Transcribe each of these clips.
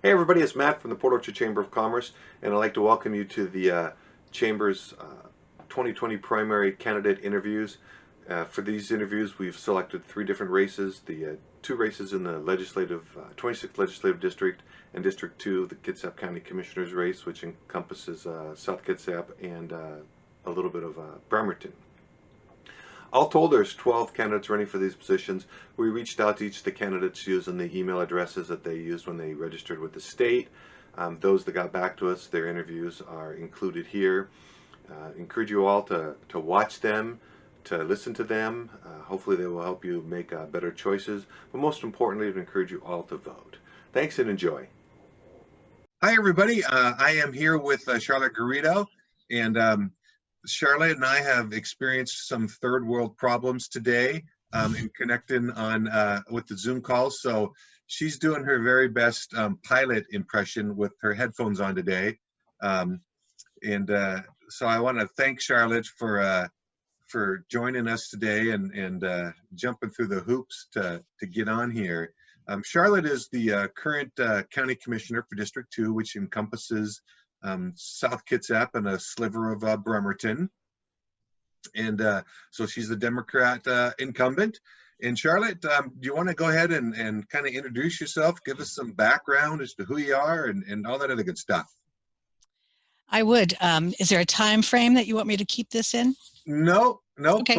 Hey everybody, it's Matt from the Port Orchard Chamber of Commerce, and I'd like to welcome you to the Chamber's 2020 primary candidate interviews. For these interviews, we've selected three different races, the two races in the 26th Legislative District and District 2, the Kitsap County Commissioner's race, which encompasses South Kitsap and a little bit of Bremerton. All told, there's 12 candidates running for these positions. We reached out to each of the candidates using the email addresses that they used when they registered with the state. Those that got back to us, their interviews are included here. Encourage you all to watch them, to listen to them. Hopefully they will help you make better choices, but most importantly, to encourage you all to vote. Thanks and enjoy. Hi, everybody. I am here with Charlotte Garrido, and Charlotte and I have experienced some third world problems today in connecting on with the Zoom calls. So she's doing her very best pilot impression with her headphones on today. So I want to thank Charlotte for joining us today and jumping through the hoops to get on here. Charlotte is the current county commissioner for District 2, which encompasses South Kitsap and a sliver of Bremerton. And so she's the Democrat incumbent. And Charlotte, do you want to go ahead and kind of introduce yourself, give us some background as to who you are and all that other good stuff? I would. Is there a time frame that you want me to keep this in? Nope. Okay.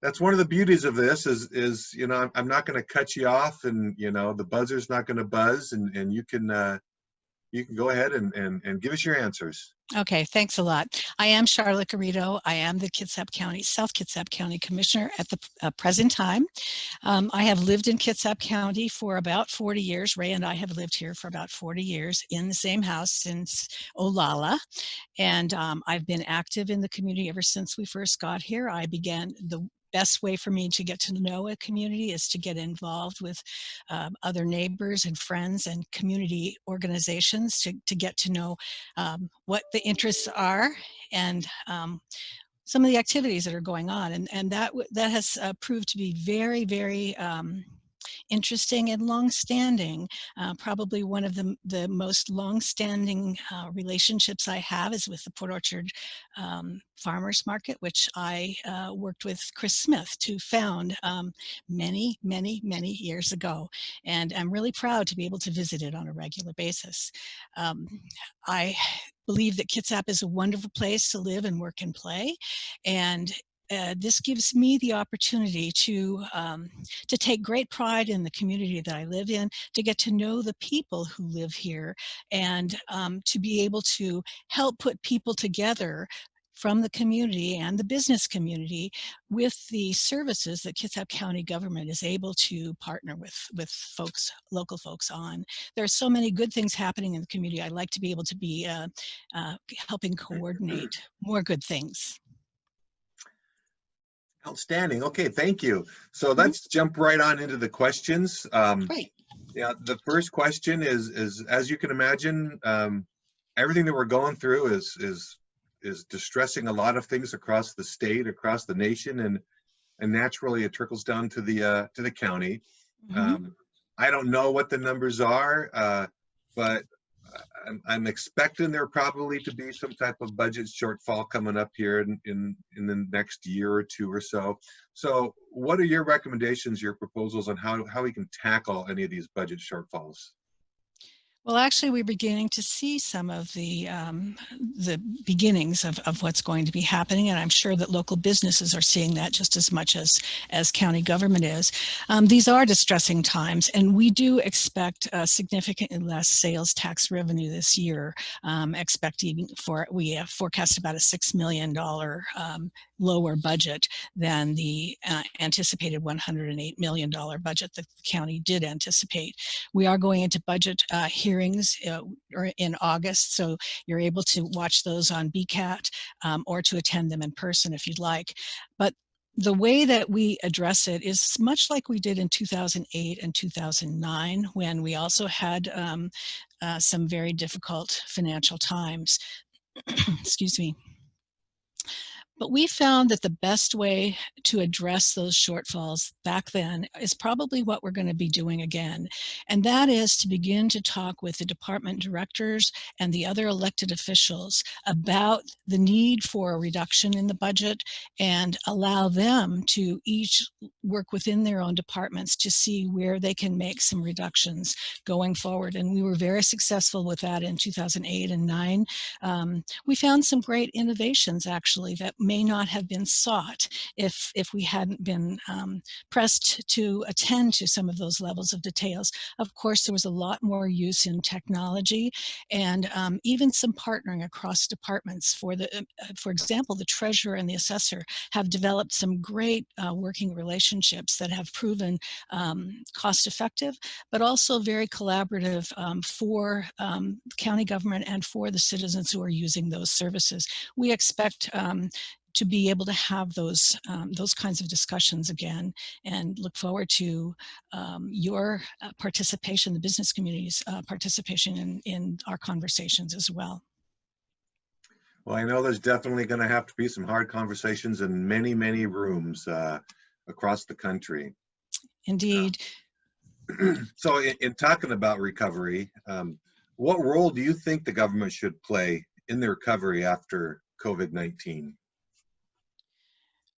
That's one of the beauties of this is I'm not going to cut you off, and the buzzer's not going to buzz, and you can go ahead and give us your answers. Okay, thanks a lot. I am Charlotte Garrido. I am the South Kitsap County Commissioner at the present time. I have lived in Kitsap County for about 40 years. Ray and I have lived here for about 40 years in the same house since Olala. And I've been active in the community ever since we first got here. The best way for me to get to know a community is to get involved with other neighbors and friends and community organizations to get to know what the interests are and some of the activities that are going on. And that has proved to be very, very interesting and long-standing. Probably one of the most long-standing relationships I have is with the Port Orchard Farmers Market, which I worked with Chris Smith to found many, many, many years ago. And I'm really proud to be able to visit it on a regular basis. I believe that Kitsap is a wonderful place to live and work and play. And this gives me the opportunity to take great pride in the community that I live in, to get to know the people who live here, and to be able to help put people together from the community and the business community with the services that Kitsap County government is able to partner with folks, local folks on. There are so many good things happening in the community. I'd like to be able to be helping coordinate more good things. Outstanding. Okay, thank you. So let's jump right on into the questions. Great. Yeah, the first question is as you can imagine, everything that we're going through is distressing a lot of things across the state, across the nation, and naturally it trickles down to the county. I don't know what the numbers are, but I'm expecting there probably to be some type of budget shortfall coming up here in the next year or two or so. So what are your recommendations, your proposals on how we can tackle any of these budget shortfalls? Well, actually, we're beginning to see some of the beginnings of what's going to be happening, and I'm sure that local businesses are seeing that just as much as county government is. These are distressing times, and we do expect significantly less sales tax revenue this year. We have forecast about a $6 million lower budget than the anticipated $108 million budget that the county did anticipate. We are going into budget hearings in August, so you're able to watch those on BCAT or to attend them in person if you'd like. But the way that we address it is much like we did in 2008 and 2009, when we also had some very difficult financial times. Excuse me. But we found that the best way to address those shortfalls back then is probably what we're going to be doing again. And that is to begin to talk with the department directors and the other elected officials about the need for a reduction in the budget, and allow them to each work within their own departments to see where they can make some reductions going forward. And we were very successful with that in 2008 and 9. We found some great innovations actually that may not have been sought if we hadn't been pressed to attend to some of those levels of details. Of course, there was a lot more use in technology, and even some partnering across departments. For example, the treasurer and the assessor have developed some great working relationships that have proven cost effective, but also very collaborative for county government and for the citizens who are using those services. We expect to be able to have those kinds of discussions again, and look forward to your participation, the business community's participation in our conversations as well. Well, I know there's definitely going to have to be some hard conversations in many, many rooms across the country. Indeed. So in talking about recovery, what role do you think the government should play in the recovery after COVID-19?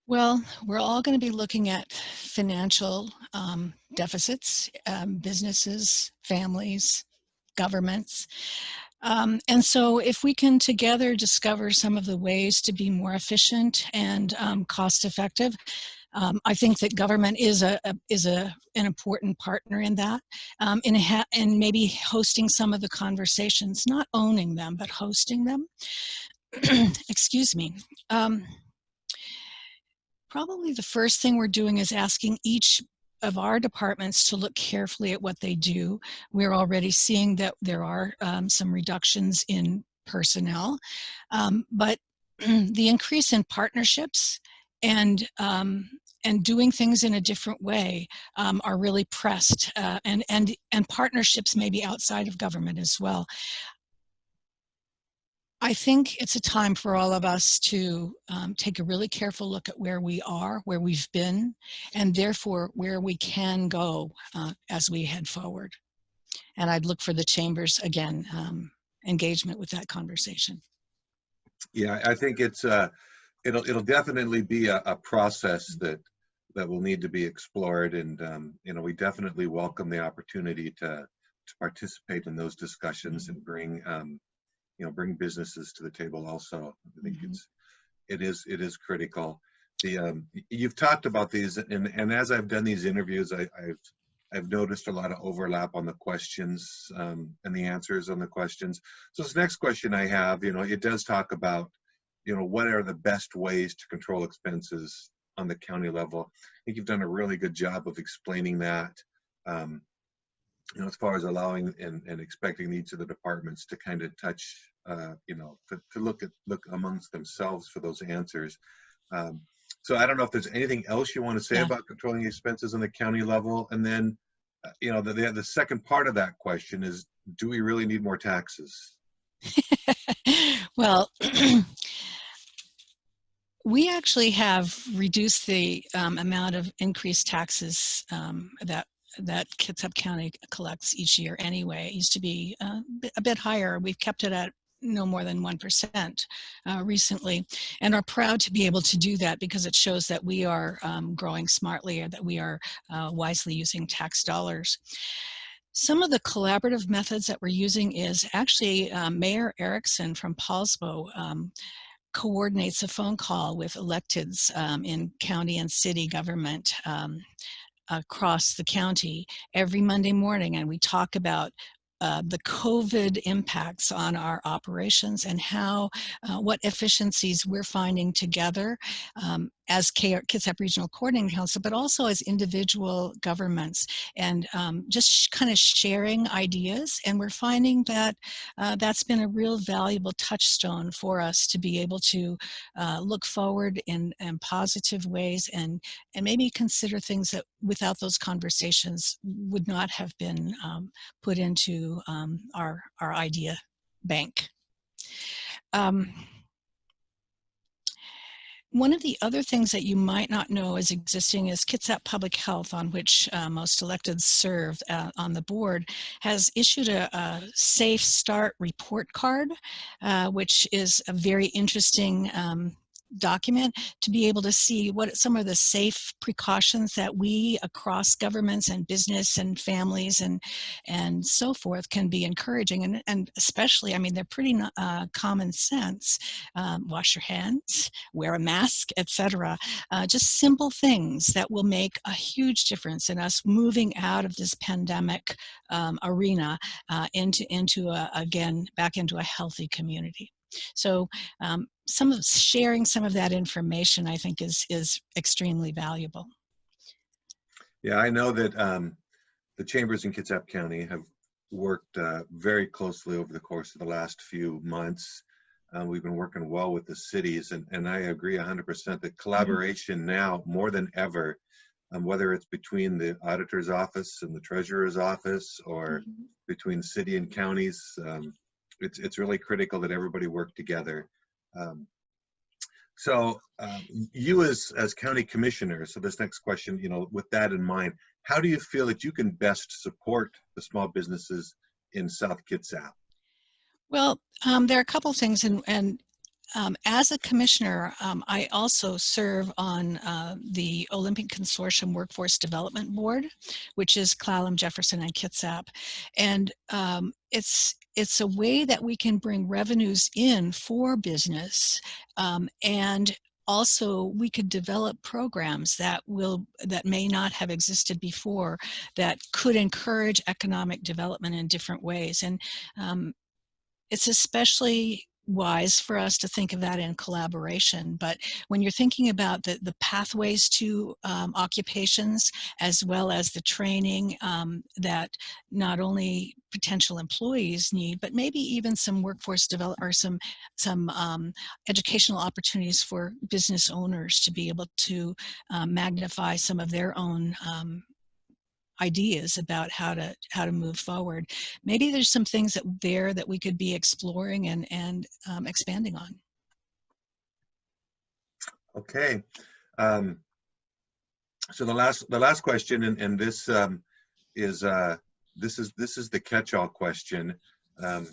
Well, we're all going to be looking at financial deficits, businesses, families, governments. And so if we can together discover some of the ways to be more efficient and cost effective, I think that government is an important partner in that, and maybe hosting some of the conversations, not owning them, but hosting them. Excuse me. Probably the first thing we're doing is asking each of our departments to look carefully at what they do. We're already seeing that there are some reductions in personnel, but the increase in partnerships and doing things in a different way are really pressed, and partnerships maybe outside of government as well. I think it's a time for all of us to take a really careful look at where we are, where we've been, and therefore where we can go as we head forward. And I'd look for the Chamber's, again, engagement with that conversation. Yeah, I think it's it'll definitely be a process that will need to be explored, and we definitely welcome the opportunity to participate in those discussions and bring bring businesses to the table also. I think it is critical. You've talked about these, and as I've done these interviews, I've noticed a lot of overlap on the questions and the answers on the questions. So this next question I have, it does talk about, what are the best ways to control expenses on the county level. I think you've done a really good job of explaining that. As far as allowing and expecting each of the departments to kind of touch, to look amongst themselves for those answers. So I don't know if there's anything else you want to say about controlling expenses on the county level. And then, the second part of that question is, do we really need more taxes? Well, we actually have reduced the amount of increased taxes that Kitsap County collects each year anyway. It used to be a bit higher. We've kept it at no more than 1% recently, and are proud to be able to do that because it shows that we are growing smartly, or that we are wisely using tax dollars. Some of the collaborative methods that we're using is actually Mayor Erickson from Paulsbo coordinates a phone call with electeds in county and city government across the county every Monday morning, and we talk about the COVID impacts on our operations and how what efficiencies we're finding together as Kitsap Regional Coordinating Council, but also as individual governments, and just kind of sharing ideas. And we're finding that that's been a real valuable touchstone for us to be able to look forward in positive ways, and maybe consider things that without those conversations would not have been put into our idea bank. One of the other things that you might not know is existing is Kitsap Public Health, on which most electeds serve on the board, has issued a Safe Start report card, which is a very interesting document to be able to see what some of the safe precautions that we across governments and business and families and so forth can be encouraging, and especially, I mean, they're pretty common sense. Wash your hands, wear a mask, etc. Just simple things that will make a huge difference in us moving out of this pandemic arena into again back into a healthy community. So sharing some of that information, I think, is extremely valuable. Yeah, I know that the chambers in Kitsap County have worked very closely over the course of the last few months. We've been working well with the cities, and I agree 100% that collaboration now more than ever, whether it's between the auditor's office and the treasurer's office, or between city and counties, it's really critical that everybody work together. So you as county commissioner, so this next question, you know, with that in mind, how do you feel that you can best support the small businesses in South Kitsap? Well, there are a couple of things, and as a commissioner, I also serve on the Olympic Consortium Workforce Development Board, which is Clallam, Jefferson, and Kitsap. And it's a way that we can bring revenues in for business, and also we could develop programs that may not have existed before that could encourage economic development in different ways. And it's especially wise for us to think of that in collaboration. But when you're thinking about the pathways to occupations, as well as the training that not only potential employees need, but maybe even some workforce development or some educational opportunities for business owners to be able to magnify some of their own ideas about how to move forward. Maybe there's some things that we could be exploring and expanding on. Okay, so the last question, and this is the catch-all question. You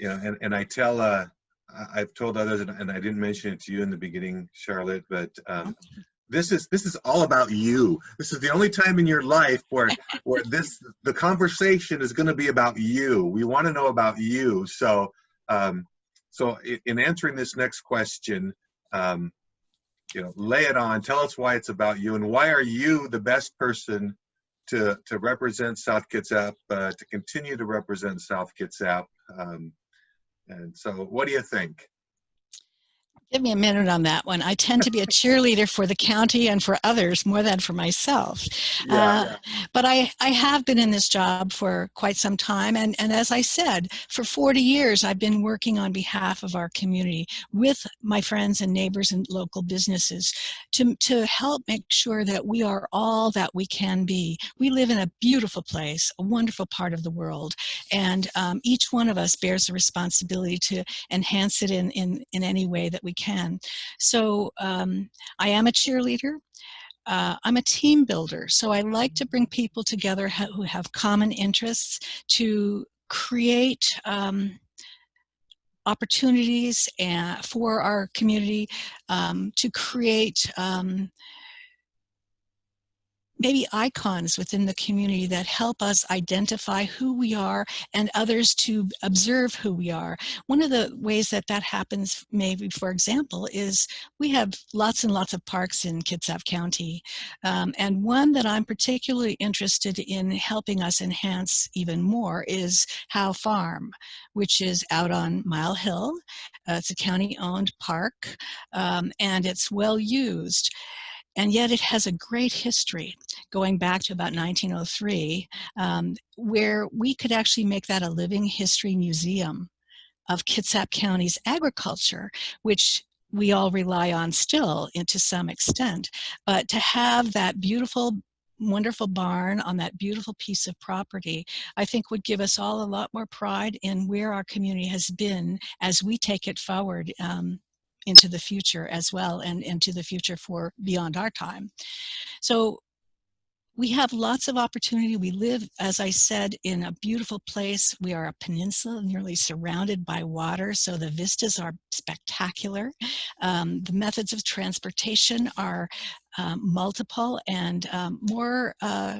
know, and I've told others, and I didn't mention it to you in the beginning, Charlotte, but this is all about you. This is the only time in your life where the conversation is going to be about you. We want to know about you. So so in answering this next question, you know, lay it on. Tell us why it's about you, and why are you the best person to represent South Kitsap, to continue to represent South Kitsap. And so, what do you think? Give me a minute on that one. I tend to be a cheerleader for the county and for others more than for myself. But I have been in this job for quite some time. And as I said, for 40 years, I've been working on behalf of our community with my friends and neighbors and local businesses to help make sure that we are all that we can be. We live in a beautiful place, a wonderful part of the world. And each one of us bears the responsibility to enhance it in any way that we can. So I am a cheerleader. I'm a team builder. So I like to bring people together who have common interests to create opportunities for our community, to create maybe icons within the community that help us identify who we are and others to observe who we are. One of the ways that happens, maybe, for example, is we have lots and lots of parks in Kitsap County. And one that I'm particularly interested in helping us enhance even more is Howe Farm, which is out on Mile Hill. It's a county-owned park, and it's well used. And yet it has a great history going back to about 1903, where we could actually make that a living history museum of Kitsap County's agriculture, which we all rely on still to some extent. But to have that beautiful, wonderful barn on that beautiful piece of property, I think would give us all a lot more pride in where our community has been as we take it forward into the future as well, and into the future for beyond our time. So we have lots of opportunity. We live, as I said, in a beautiful place. We are a peninsula nearly surrounded by water, so the vistas are spectacular. The methods of transportation are multiple and more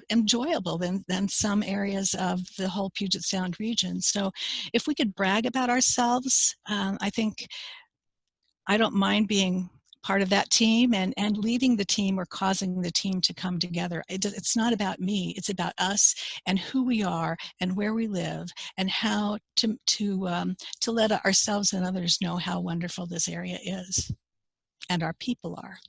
enjoyable than some areas of the whole Puget Sound region. So if we could brag about ourselves, I think I don't mind being part of that team and leading the team or causing the team to come together. It's not about me, it's about us and who we are and where we live and how to let ourselves and others know how wonderful this area is and our people are.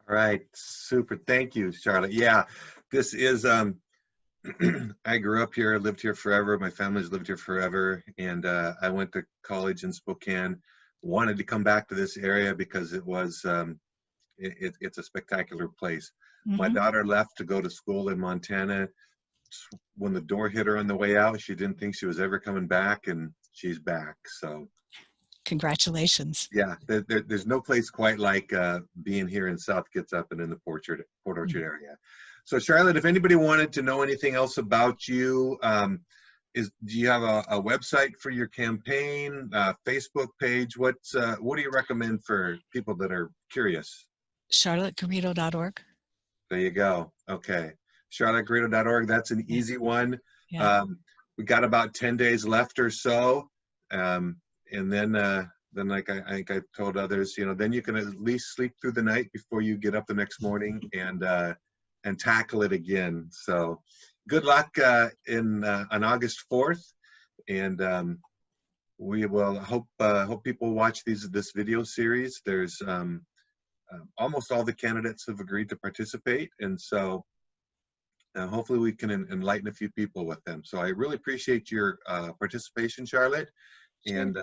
All right, super. Thank you, Charlotte. Yeah, this is, I grew up here, lived here forever. My family's lived here forever. And I went to college in Spokane. Wanted to come back to this area because it was it's a spectacular place. My daughter left to go to school in Montana. When the door hit her on the way out, she didn't think she was ever coming back, and she's back. So congratulations. Yeah, there's no place quite like being here in South Kitsap and in the Port Orchard area. So Charlotte, if anybody wanted to know anything else about you, do you have a website for your campaign, Facebook page? What do you recommend for people that are curious? CharlotteGarrido.org. There you go. Okay, CharlotteGarrido.org. That's an easy one. Yeah. We got about 10 days left or so, and then like I think I told others, then you can at least sleep through the night before you get up the next morning and tackle it again. So good luck on August 4th, and we will hope people watch this video series. There's almost all the candidates have agreed to participate, and so hopefully we can enlighten a few people with them. So I really appreciate your participation, Charlotte. Sure. And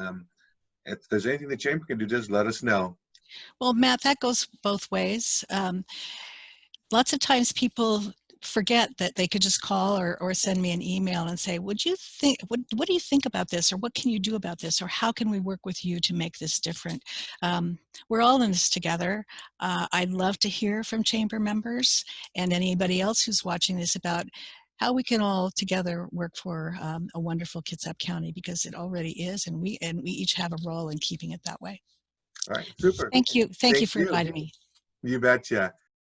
if there's anything the chamber can do, just let us know. Well, Matt, that goes both ways. Lots of times people forget that they could just call or send me an email and say, what do you think about this? Or what can you do about this? Or how can we work with you to make this different? We're all in this together. I'd love to hear from chamber members and anybody else who's watching this about how we can all together work for a wonderful Kitsap County, because it already is, and we each have a role in keeping it that way. All right, super. Thank you for inviting me. You betcha.